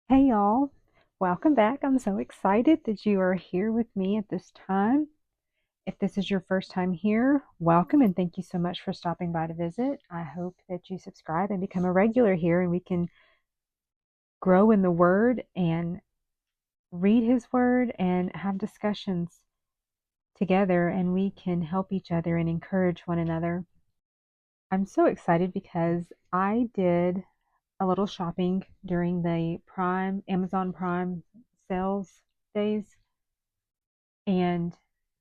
Hey y'all, welcome back. I'm so excited that you are here with me at this time. If this is your first time here, welcome and thank you so much for stopping by to visit. I hope that you subscribe and become a regular here and we can grow in the Word and read His Word and have discussions together and we can help each other and encourage one another. I'm so excited because I did a little shopping during the Amazon Prime sales days. And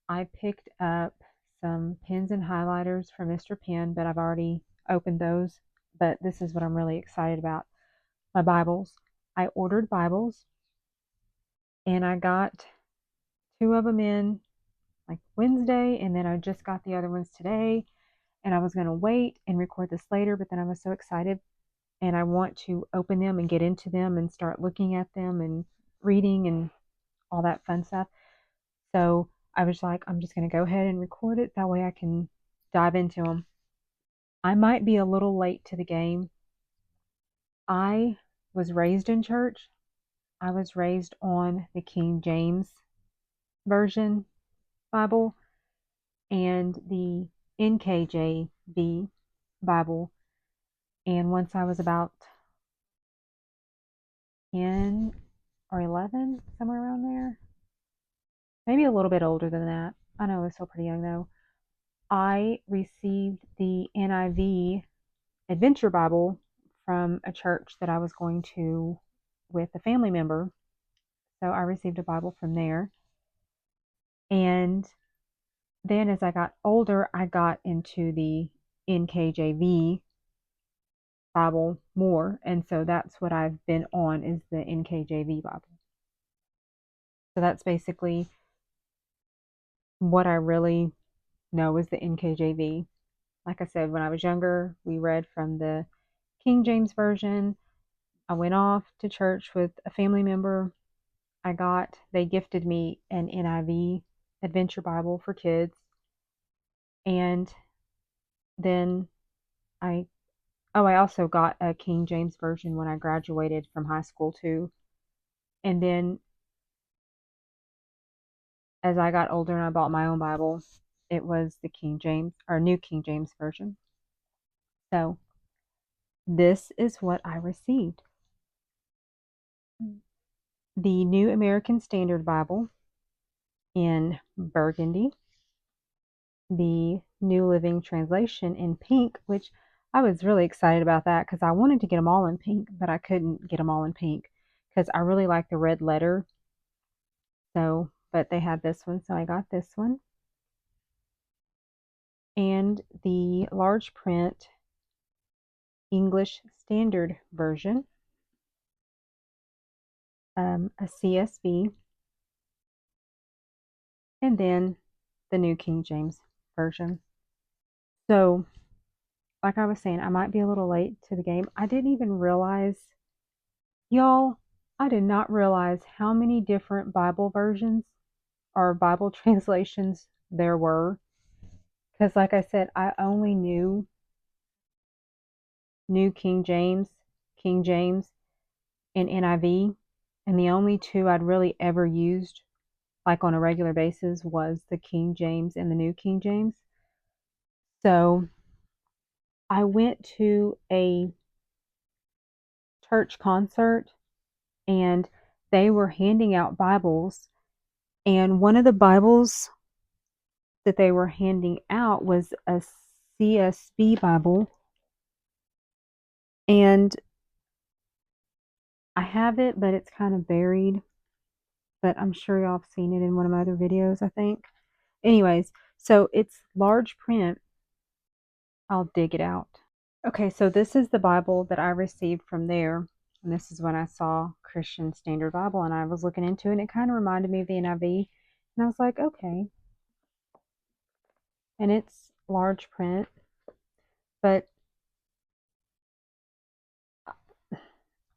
I picked up some pens and highlighters from Mr. Pen, but I've already opened those. But this is what I'm really excited about. My Bibles. I ordered Bibles and I got two of them in like Wednesday, and then I just got the other ones today. And I was going to wait and record this later, but then I was so excited and I want to open them and get into them and start looking at them and reading and all that fun stuff. So I was like, I'm just going to go ahead and record it. That way I can dive into them. I might be a little late to the game. I was raised in church. I was raised on the King James Version Bible and the NKJV Bible. And once I was about 10 or 11, somewhere around there, maybe a little bit older than that. I know I was still pretty young though. I received the NIV Adventure Bible from a church that I was going to with a family member. So I received a Bible from there. And then as I got older, I got into the NKJV Bible more. And so that's what I've been on is the NKJV Bible. So that's basically what I really know is the NKJV. Like I said, when I was younger, we read from the King James Version. I went off to church with a family member. They gifted me an NIV Adventure Bible for kids. And then I, I also got a King James Version when I graduated from high school too. And then as I got older and I bought my own Bible, it was the King James or New King James Version. So this is what I received. The New American Standard Bible in burgundy, the New Living Translation in pink, which I was really excited about that because I wanted to get them all in pink, but I couldn't get them all in pink because I really like the red letter. So, but they had this one, so I got this one. And the large print English Standard Version, a CSB, and then the New King James Version. So, like I was saying, I might be a little late to the game. I didn't even realize, y'all, I did not realize how many different Bible versions or Bible translations there were. Because, like I said, I only knew New King James, and NIV. And the only two I'd really ever used, like on a regular basis, was the King James and the New King James. So I went to a church concert and they were handing out Bibles. And one of the Bibles that they were handing out was a CSB Bible. And I have it, but it's kind of buried. But I'm sure y'all have seen it in one of my other videos, I think. Anyways, so it's large print. I'll dig it out. Okay, so this is the Bible that I received from there. And this is when I saw Christian Standard Bible and I was looking into it and it kind of reminded me of the NIV. And I was like, okay. And it's large print, but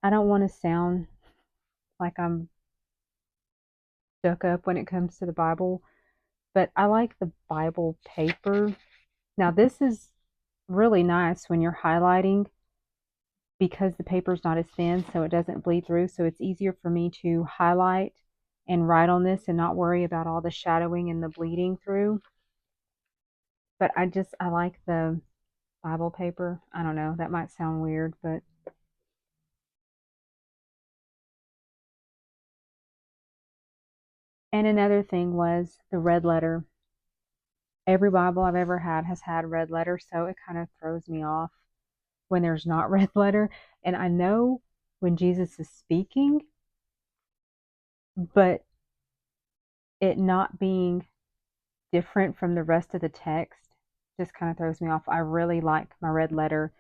I don't want to sound like I'm stuck up when it comes to the Bible, but I like the Bible paper. Now, this is really nice when you're highlighting because the paper's not as thin, so it doesn't bleed through. So it's easier for me to highlight and write on this and not worry about all the shadowing and the bleeding through. But I like the Bible paper. I don't know, that might sound weird, but. And another thing was the red letter. Every Bible I've ever had has had red letter, so it kind of throws me off when there's not red letter. And I know when Jesus is speaking, but it not being different from the rest of the text just kind of throws me off. I really like my red letter.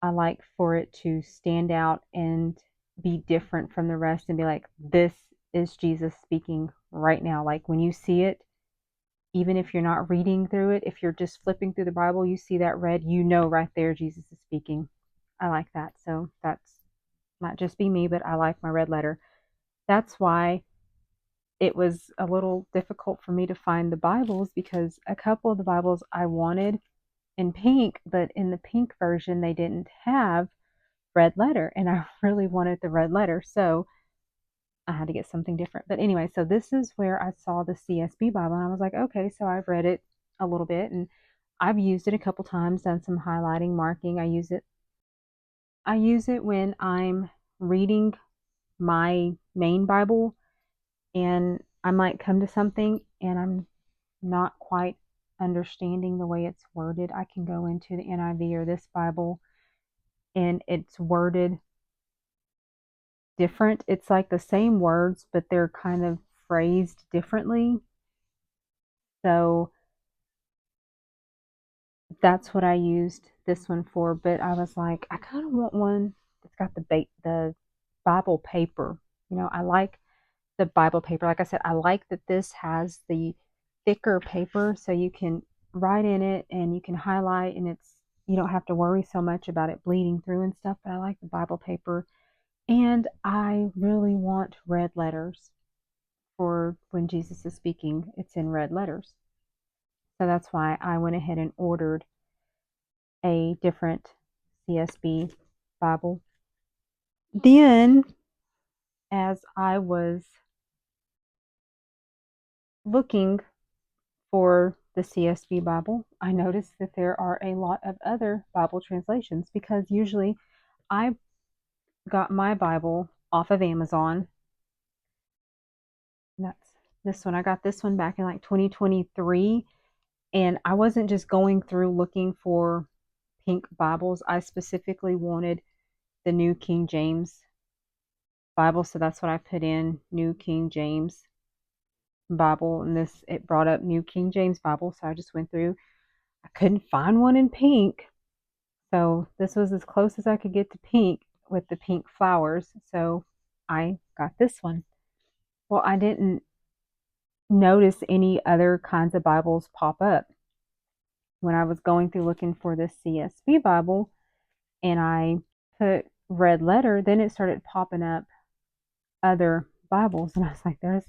I like for it to stand out and be different from the rest and be like, this is Jesus speaking right now. Like when you see it, even if you're not reading through it, if you're just flipping through the Bible, you see that red, you know right there Jesus is speaking. I like that. So that's not just be me, but I like my red letter. That's why it was a little difficult for me to find the Bibles, because a couple of the Bibles I wanted in pink, but in the pink version, they didn't have red letter, and I really wanted the red letter. So I had to get something different. But anyway, so this is where I saw the CSB Bible, and I was like, okay, so I've read it a little bit, and I've used it a couple times, done some highlighting, marking. I use it when I'm reading my main Bible and I might come to something and I'm not quite understanding the way it's worded. I can go into the NIV or this Bible and it's worded different. It's like the same words, but they're kind of phrased differently. So that's what I used this one for. But I was like, I kind of want one that's got the Bible paper. I like the Bible paper. Like I said, I like that this has the thicker paper, so you can write in it and you can highlight, and you don't have to worry so much about it bleeding through and stuff. But I like the Bible paper, and I really want red letters for when Jesus is speaking. It's in red letters. So that's why I went ahead and ordered a different CSB Bible. Then, as I was looking for the CSB Bible, I noticed that there are a lot of other Bible translations, because usually I got my Bible off of Amazon. That's this one. I got this one back in like 2023, and I wasn't just going through looking for pink Bibles. I specifically wanted the New King James Bible, so that's what I put in, New King James Bible, and it brought up New King James Bible, so I just went through. I couldn't find one in pink, so this was as close as I could get to pink with the pink flowers, so I got this one. Well, I didn't notice any other kinds of Bibles pop up when I was going through looking for this CSB Bible, and I put red letter, then it started popping up other Bibles, and I was like, there's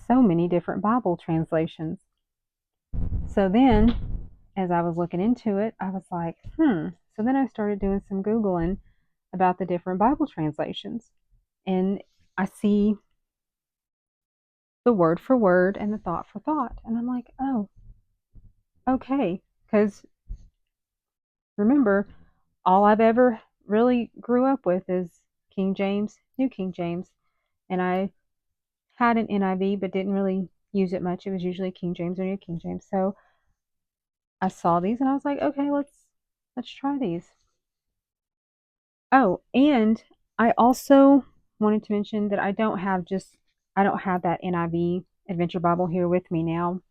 so many different Bible translations. So then, as I was looking into it, I was like, So then I started doing some Googling about the different Bible translations. And I see the word for word and the thought for thought. And I'm like, oh, okay. Because remember, all I've ever really grew up with is King James, New King James. And I had an NIV, but didn't really use it much. It was usually King James or New King James. So I saw these and I was like, okay, let's try these. Oh, and I also wanted to mention that I don't have that NIV Adventure Bible here with me now,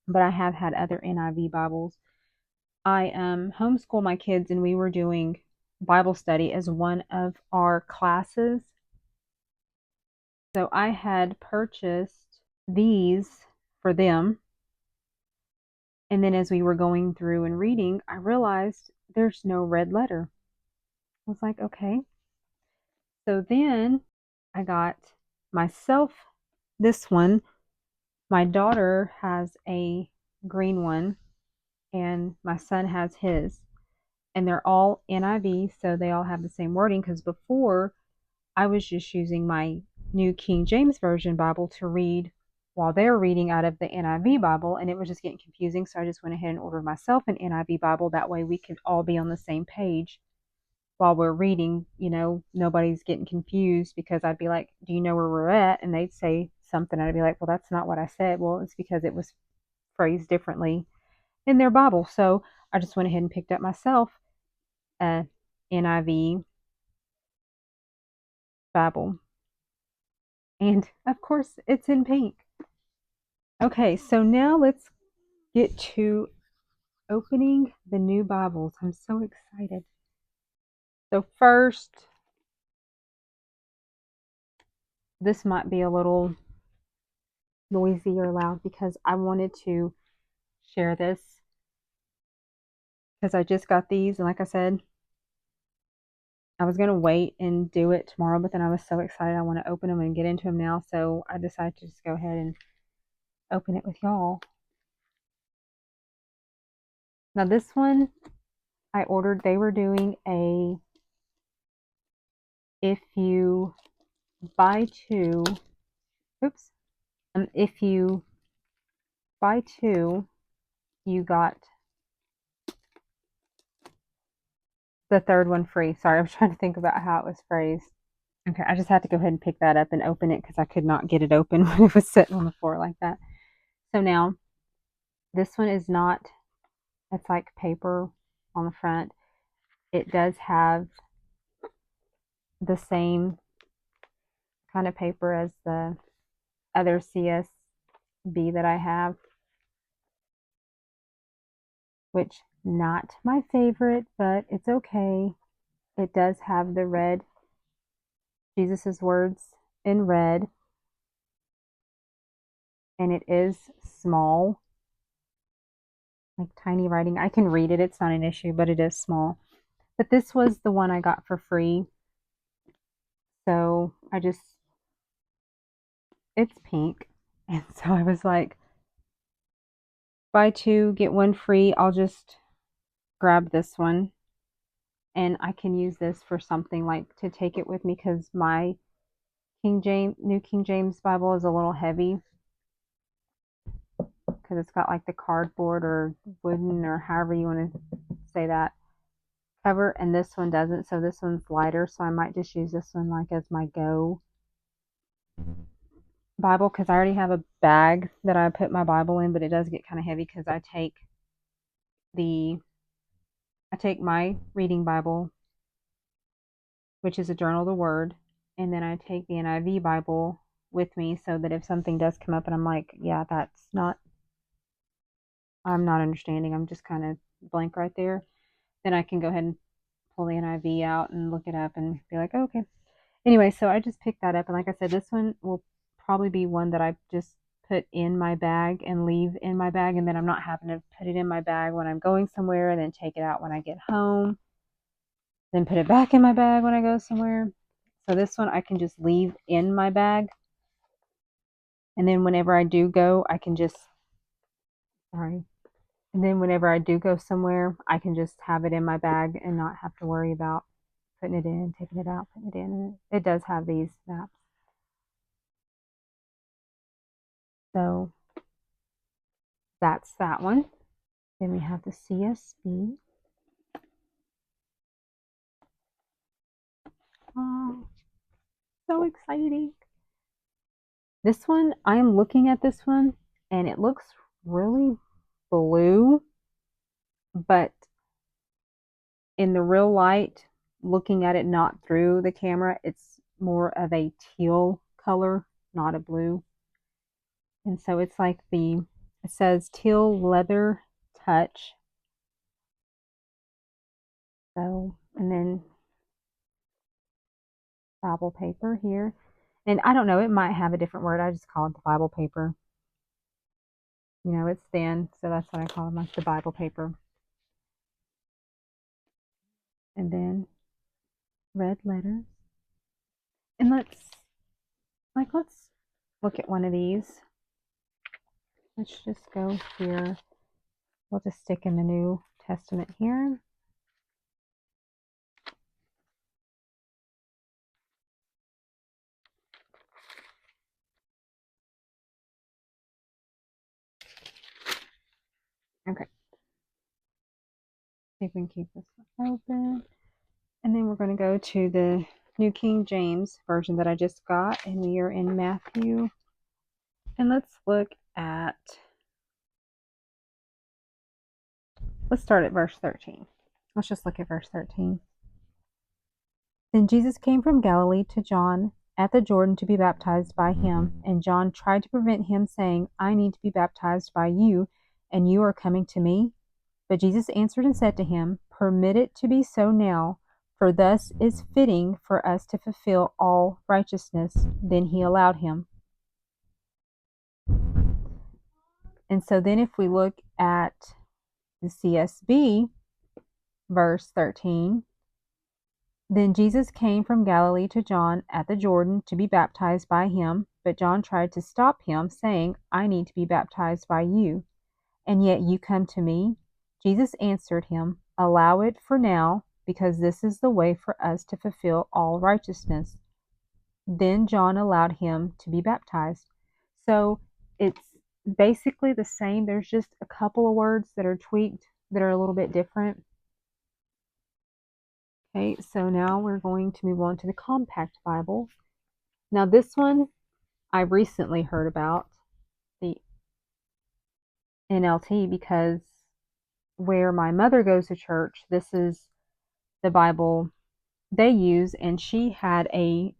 but I have had other NIV Bibles. I homeschool my kids, and we were doing Bible study as one of our classes. So I had purchased these for them. And then as we were going through and reading, I realized there's no red letter. I was like, okay. So then I got myself this one. My daughter has a green one, and my son has his. and they're all NIV, so they all have the same wording. Because before, I was just using my New King James Version Bible to read while they're reading out of the NIV Bible, and it was just getting confusing. So I just went ahead and ordered myself an NIV Bible. That way we could all be on the same page while we're reading. Nobody's getting confused, because I'd be like, do you know where we're at? And they'd say something, and I'd be like, well, that's not what I said. Well, it's because it was phrased differently in their Bible. So I just went ahead and picked up myself a NIV Bible. And of course, it's in pink. Okay, so now let's get to opening the new Bibles. I'm so excited. So first, this might be a little noisy or loud because I wanted to share this because I just got these, and like I said, I was going to wait and do it tomorrow, but then I was so excited I want to open them and get into them now, so I decided to just go ahead and open it with y'all. Now this one I ordered, they were doing a if you buy two, oops, if you buy two, you got the third one free. Sorry, I was trying to think about how it was phrased. Okay, I just had to go ahead and pick that up and open it because I could not get it open when it was sitting on the floor like that. So now, this one is not, it's like paper on the front. It does have the same kind of paper as the other CSB that I have, which not my favorite, but it's okay. It does have the red, Jesus's words in red, and it is small, like tiny writing. I can read it, it's not an issue, but it is small. But this was the one I got for free. So it's pink. And so I was like, buy two, get one free. I'll just grab this one. And I can use this for something like to take it with me because my New King James Bible is a little heavy because it's got like the cardboard or wooden or however you want to say that cover, and this one doesn't. So this one's lighter. So I might just use this one like as my go Bible because I already have a bag that I put my Bible in, but it does get kind of heavy because I take my reading Bible, which is a journal of the word, and then I take the NIV Bible with me so that if something does come up and I'm like, yeah, I'm not understanding, I'm just kind of blank right there, then I can go ahead and pull the NIV out and look it up and be like, oh, okay. Anyway, so I just picked that up, and like I said, this one will probably be one that I just put in my bag and leave in my bag, and then I'm not having to put it in my bag when I'm going somewhere and then take it out when I get home, then put it back in my bag when I go somewhere. So this one I can just leave in my bag, and then whenever I do go, sorry, and then whenever I do go somewhere, I can just have it in my bag and not have to worry about putting it in, taking it out, putting it in. And it does have these maps. So that's that one. Then we have the CSB. Oh, so exciting. This one, I am looking at this one and it looks really blue, but in the real light, looking at it not through the camera, it's more of a teal color, not a blue. And so it's like it says teal leather touch. So, and then Bible paper here. And I don't know, it might have a different word. I just call it the Bible paper. It's thin, so that's what I call them, like the Bible paper. And then red letters. And let's look at one of these. Let's just go here. We'll just stick in the New Testament here. See if we can keep this open. And then we're going to go to the New King James Version that I just got, and we are in Matthew. And let's start at verse 13. Let's just look at verse 13. Then Jesus came from Galilee to John at the Jordan to be baptized by him, and John tried to prevent him, saying, I need to be baptized by you, and you are coming to me? But Jesus answered and said to him, Permit it to be so now, for thus is fitting for us to fulfill all righteousness. Then he allowed him. And so then if we look at the CSB, verse 13, then Jesus came from Galilee to John at the Jordan to be baptized by him, but John tried to stop him, saying, I need to be baptized by you, and yet you come to me? Jesus answered him, Allow it for now, because this is the way for us to fulfill all righteousness. Then John allowed him to be baptized. So it's basically the same. There's just a couple of words that are tweaked that are a little bit different. Okay, so now we're going to move on to the Compact Bible. Now this one I recently heard about, the NLT, because where my mother goes to church, this is the Bible they use, and she had a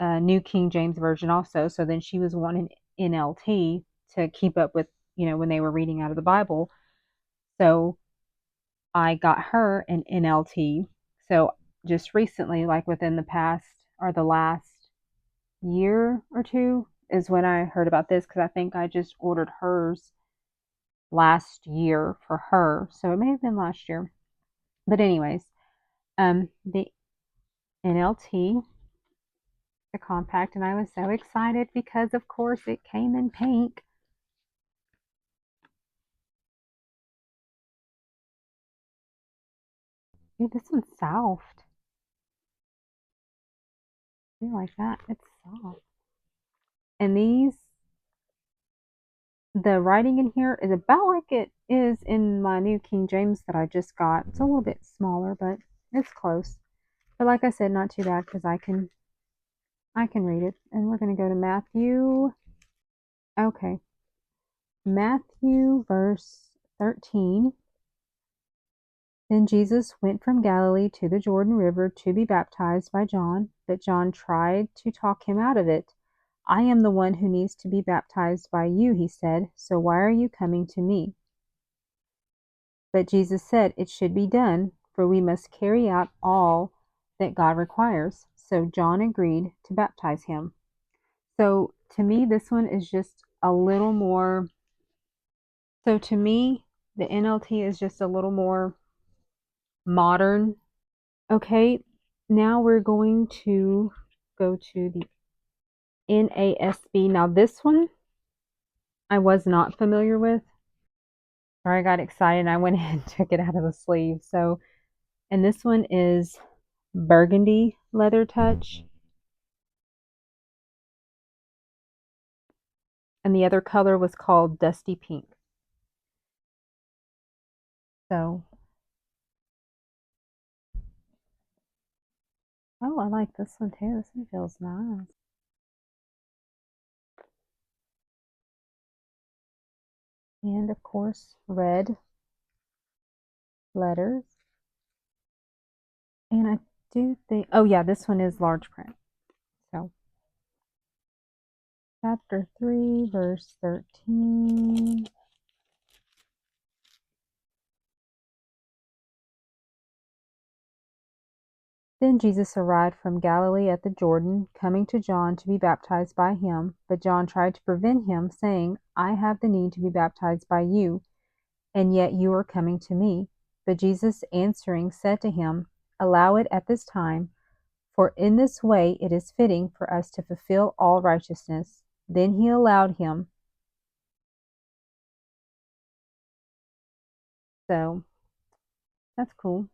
New King James Version also, so then she was wanting NLT to keep up with, when they were reading out of the Bible. So I got her an NLT. So just recently, like within the past or the last year or two, is when I heard about this, because I think I just ordered hers last year for her. So it may have been last year. But anyways, the NLT, the compact, and I was so excited because of course it came in pink. Dude, this one's soft. I like that. It's soft. And the writing in here is about like it is in my New King James that I just got. It's a little bit smaller, but it's close. But like I said, not too bad because I can read it. And we're going to go to Matthew. Okay. Matthew verse 13. Then Jesus went from Galilee to the Jordan River to be baptized by John, but John tried to talk him out of it. I am the one who needs to be baptized by you, he said, so why are you coming to me? But Jesus said it should be done, for we must carry out all that God requires. So John agreed to baptize him. So to me, this one is just a little more. So to me, the NLT is just a little more modern. Okay, now we're going to go to the NASB. Now this one I was not familiar with. Or I got excited and I went ahead and took it out of the sleeve. So, and this one is burgundy leather touch. And the other color was called dusty pink. So, oh, I like this one too. This one feels nice. And of course, red letters. And I do think, oh yeah, this one is large print. So, chapter 3, verse 13. Then Jesus arrived from Galilee at the Jordan, coming to John to be baptized by him. But John tried to prevent him, saying, I have the need to be baptized by you, and yet you are coming to me. But Jesus answering said to him, Allow it at this time, for in this way it is fitting for us to fulfill all righteousness. Then he allowed him. So that's cool.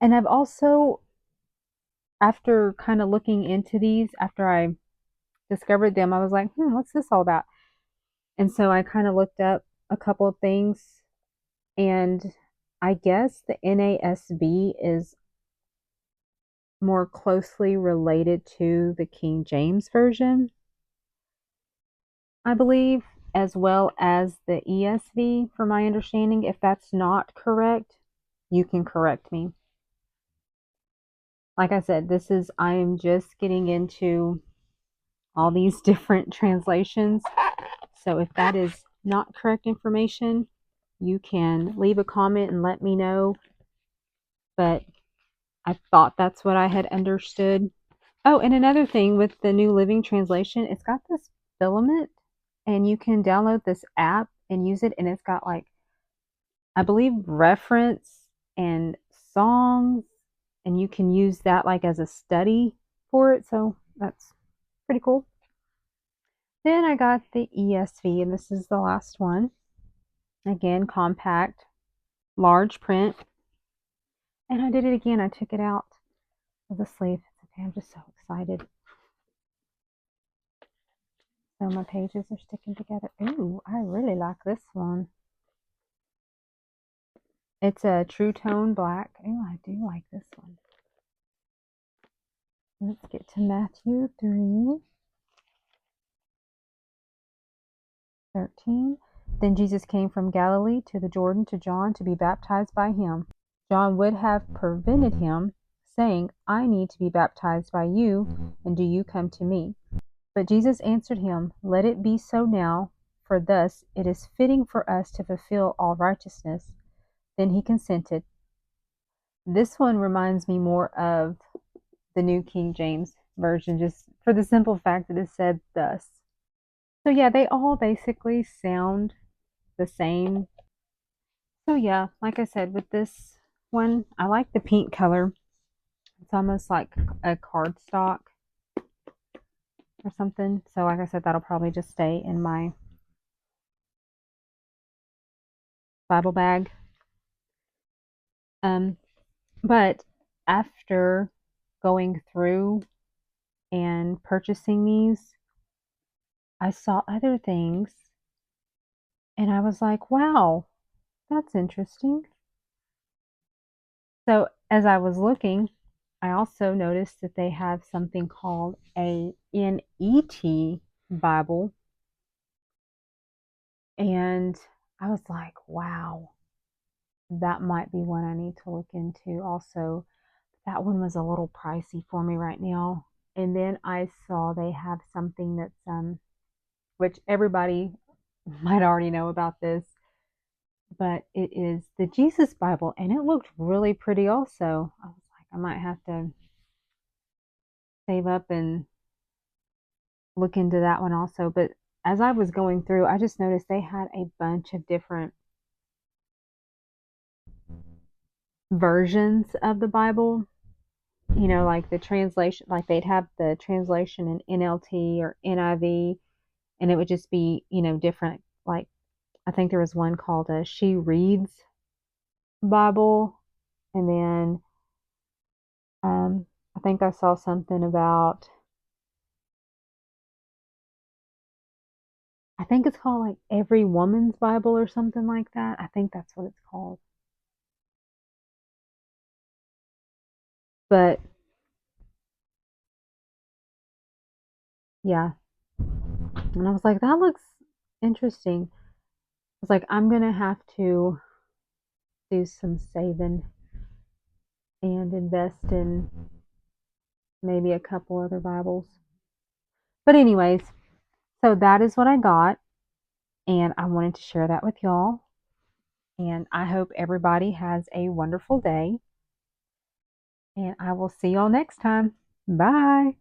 And I've also, after kind of looking into these, after I discovered them, I was like, what's this all about? And so I kind of looked up a couple of things, and I guess the NASB is more closely related to the King James Version, I believe, as well as the ESV, from my understanding. If that's not correct, you can correct me. Like I said, I am just getting into all these different translations. So if that is not correct information, you can leave a comment and let me know. But I thought that's what I had understood. Oh, and another thing with the New Living Translation, it's got this filament, and you can download this app and use it, and it's got, like, I believe, reference and songs, and you can use that like as a study for it. So that's pretty cool. Then I got the ESV, and this is the last one. Again, compact, large print. And I did it again. I took it out of the sleeve. Okay, I'm just so excited. So my pages are sticking together. Ooh, I really like this one. It's a True Tone black. Ooh, I do like this one. Let's get to Matthew 3:13. Then Jesus came from Galilee to the Jordan to John to be baptized by him. John would have prevented him, saying, I need to be baptized by you, and do you come to me? But Jesus answered him, Let it be so now, for thus it is fitting for us to fulfill all righteousness. Then he consented. This one reminds me more of the New King James Version, just for the simple fact that it said thus. So yeah, they all basically sound the same. So yeah, like I said, with this one, I like the pink color. It's almost like a cardstock or something. So like I said, that'll probably just stay in my Bible bag. But after going through and purchasing these, I saw other things, and I was like, wow, that's interesting. So as I was looking, I also noticed that they have something called a NET Bible. And I was like, wow, that might be one I need to look into also. That one was a little pricey for me right now. And then I saw they have something that's which everybody might already know about this, but it is the Jesus Bible, and it looked really pretty also. I was like, I might have to save up and look into that one also. But as I was going through, I just noticed they had a bunch of different versions of the Bible. You know, like the translation, like they'd have the translation in NLT or NIV, and it would just be, different. Like, I think there was one called a She Reads Bible, and then I think I saw something about, I think it's called like Every Woman's Bible or something like that. I think that's what it's called. But yeah, and I was like, that looks interesting. I was like, I'm gonna have to do some saving and invest in maybe a couple other Bibles. But anyways, so that is what I got, and I wanted to share that with y'all. And I hope everybody has a wonderful day, and I will see y'all next time. Bye.